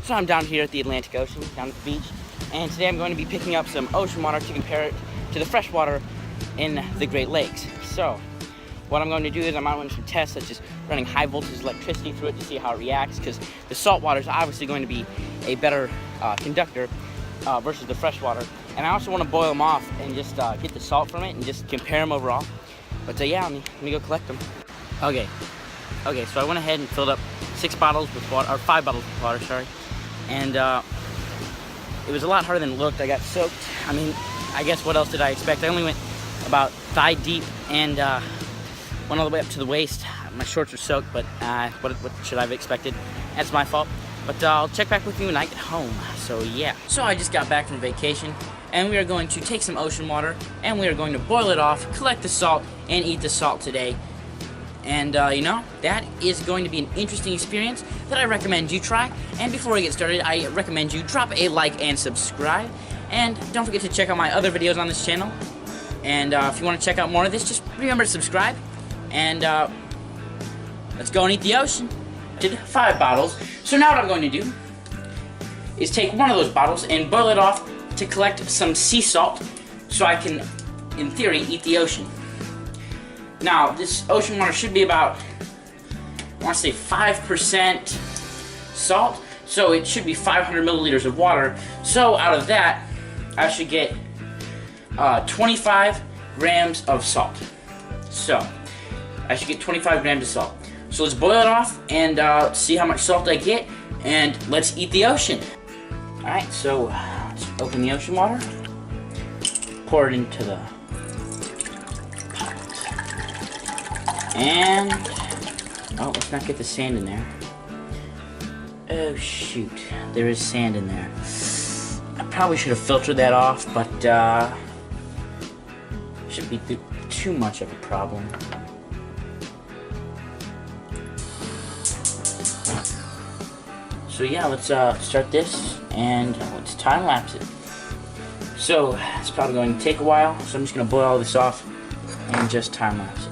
So I'm down here at the Atlantic Ocean, down at the beach, and today I'm going to be picking up some ocean water to compare it to the fresh water in the Great Lakes. So what I'm going to do is I'm going to run some tests, such as running high voltage electricity through it to see how it reacts, because the salt water is obviously going to be a better conductor versus the fresh water. And I also want to boil them off and just get the salt from it and just compare them overall. But yeah, let me go collect them. Okay, so I went ahead and filled up 6 bottles with water, or 5 bottles with water, sorry. And it was a lot harder than it looked. I got soaked. I mean, I guess what else did I expect? I only went about thigh deep and went all the way up to the waist. My shorts were soaked, but what should I have expected? That's my fault. But I'll check back with you when I get home. So yeah. So I just got back from vacation, and we are going to take some ocean water, and we are going to boil it off, collect the salt, and eat the salt today. And you know, that is going to be an interesting experience that I recommend you try. And before we get started, I recommend you drop a like and subscribe. And don't forget to check out my other videos on this channel. And if you want to check out more of this, just remember to subscribe. And let's go and eat the ocean. I did 5 bottles. So now what I'm going to do is take one of those bottles and boil it off to collect some sea salt so I can, in theory, eat the ocean. Now, this ocean water should be about, I want to say 5% salt, so it should be 500 milliliters of water. So out of that, I should get 25 grams of salt. So, I should get 25 grams of salt. So let's boil it off and see how much salt I get, and let's eat the ocean. Alright, so let's open the ocean water, pour it into the pot, and, oh, let's not get the sand in there. Oh shoot, there is sand in there. I probably should have filtered that off, but shouldn't be too much of a problem. So yeah, let's start this and let's time lapse it. So it's probably going to take a while, so I'm just going to boil all this off and just time lapse it.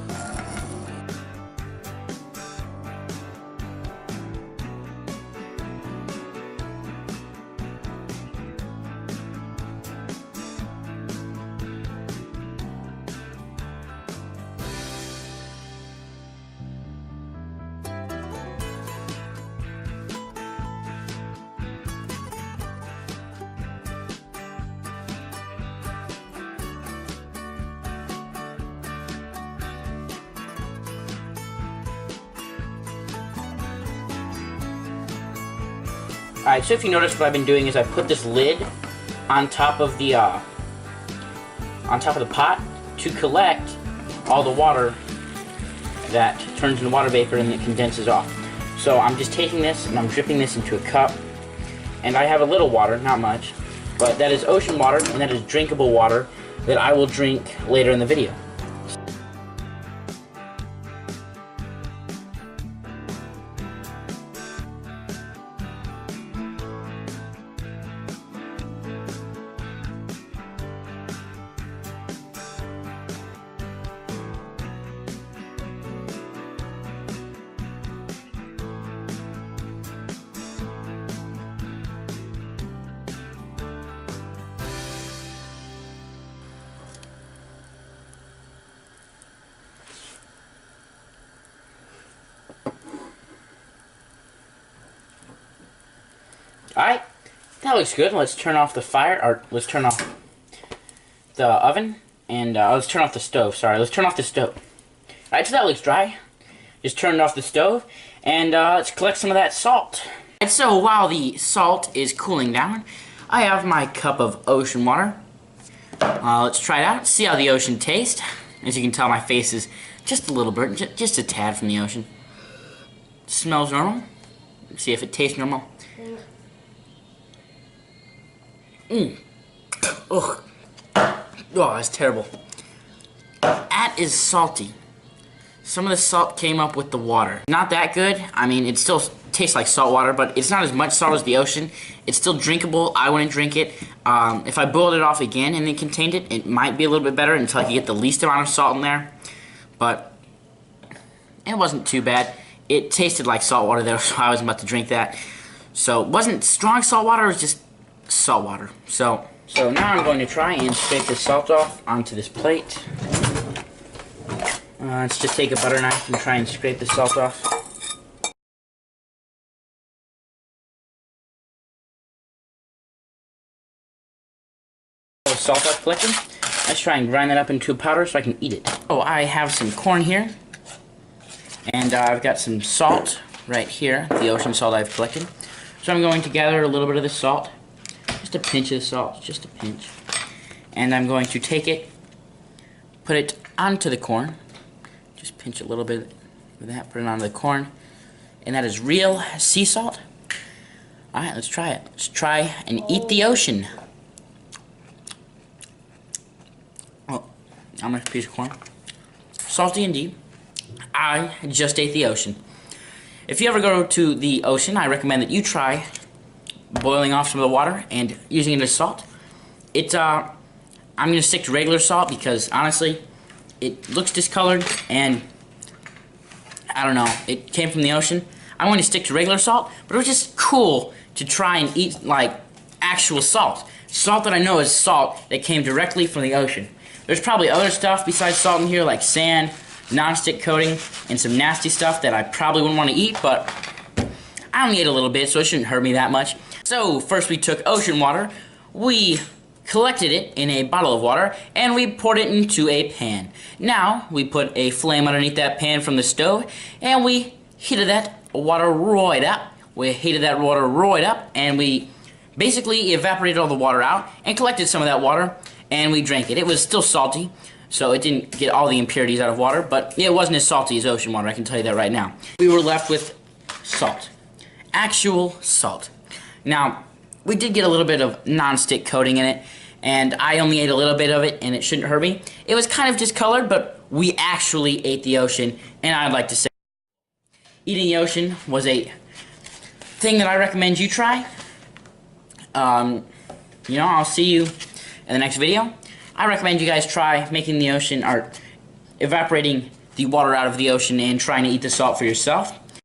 Alright, so if you notice, what I've been doing is I put this lid on top of the pot to collect all the water that turns into water vapor and it condenses off. So I'm just taking this and I'm dripping this into a cup, and I have a little water, not much, but that is ocean water and that is drinkable water that I will drink later in the video. Alright, that looks good. Let's turn off the fire, or let's turn off the oven, and let's turn off the stove, sorry. Let's turn off the stove. Alright, so that looks dry. Just turned off the stove, and let's collect some of that salt. And so while the salt is cooling down, I have my cup of ocean water. Let's try it out, see how the ocean tastes. As you can tell, my face is just a little burnt, just a tad from the ocean. Smells normal. Let's see if it tastes normal. Ugh. Oh, that's terrible. That is salty. Some of the salt came up with the water. Not that good. I mean, it still tastes like salt water, but it's not as much salt as the ocean. It's still drinkable. I wouldn't drink it. If I boiled it off again and then contained it, it might be a little bit better until I could get the least amount of salt in there. But it wasn't too bad. It tasted like salt water though, so I was about to drink that. So it wasn't strong salt water, it was just salt water. So now I'm going to try and scrape the salt off onto this plate. Let's just take a butter knife and try and scrape the salt off. Salt I've collected. Let's try and grind that up into a powder so I can eat it. Oh, I have some corn here, and I've got some salt right here, the ocean salt I've collected. So I'm going to gather a little bit of the salt, just a pinch of the salt, just a pinch, and I'm going to take it, put it onto the corn, just pinch a little bit of that, put it onto the corn, and that is real sea salt. Alright, let's try it. Let's try and eat the ocean. How much piece of corn? Salty indeed. I just ate the ocean. If you ever go to the ocean, I recommend that you try boiling off some of the water and using it as salt. I'm going to stick to regular salt because honestly, it looks discolored and I don't know, it came from the ocean. I'm going to stick to regular salt, but it was just cool to try and eat like actual salt. Salt that I know is salt that came directly from the ocean. There's probably other stuff besides salt in here, like sand, non-stick coating, and some nasty stuff that I probably wouldn't want to eat, but I only ate a little bit, so it shouldn't hurt me that much. So, first we took ocean water, we collected it in a bottle of water, and we poured it into a pan. Now, we put a flame underneath that pan from the stove, and we heated that water right up. We heated that water right up, and we basically evaporated all the water out, and collected some of that water, and we drank it. It was still salty, so it didn't get all the impurities out of water, but it wasn't as salty as ocean water, I can tell you that right now. We were left with salt. Actual salt. Now, we did get a little bit of non-stick coating in it, and I only ate a little bit of it, and it shouldn't hurt me. It was kind of discolored, but we actually ate the ocean, and I'd like to say eating the ocean was a thing that I recommend you try. I'll see you in the next video. I recommend you guys try making the ocean, or evaporating the water out of the ocean and trying to eat the salt for yourself.